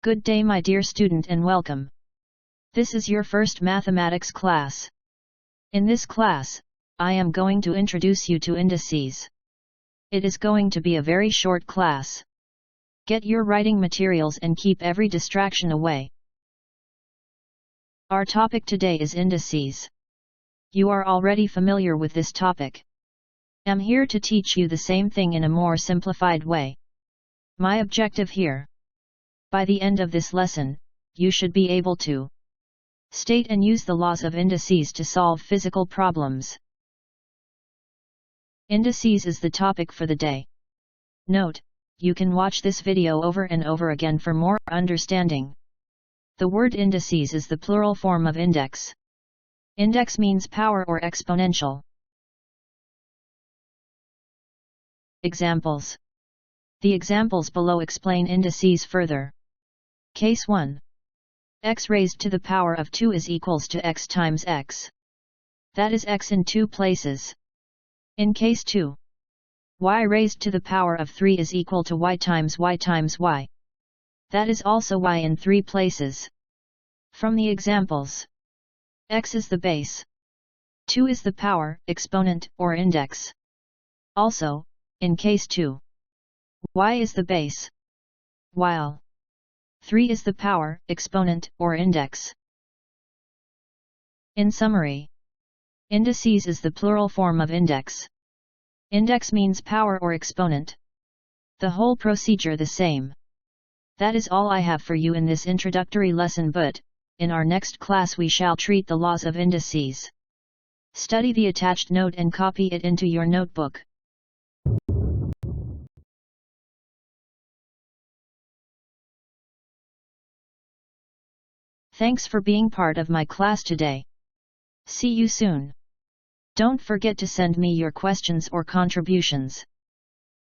Good day my dear student and welcome. This is your first mathematics class. In this class, I am going to introduce you to indices. It is going to be a very short class. Get your writing materials and keep every distraction away. Our topic today is indices. You are already familiar with this topic. I'm here to teach you the same thing in a more simplified way. My objective here. By the end of this lesson, you should be able to state and use the laws of indices to solve physical problems. Indices is the topic for the day. Note, you can watch this video over and over again for more understanding. The word indices is the plural form of index. Index means power or exponential. Examples. The examples below explain indices further. Case 1. X raised to the power of 2 is equals to x times x. That is x in two places. In case 2. Y raised to the power of 3 is equal to y times y times y. That is also y in three places. From the examples. X is the base. 2 is the power, exponent, or index. Also, in case 2. Y is the base. While 3 is the power, exponent, or index. In summary, indices is the plural form of index. Index means power or exponent. The whole procedure the same. That is all I have for you in this introductory lesson, but in our next class we shall treat the laws of indices. Study the attached note and copy it into your notebook. Thanks for being part of my class today. See you soon. Don't forget to send me your questions or contributions.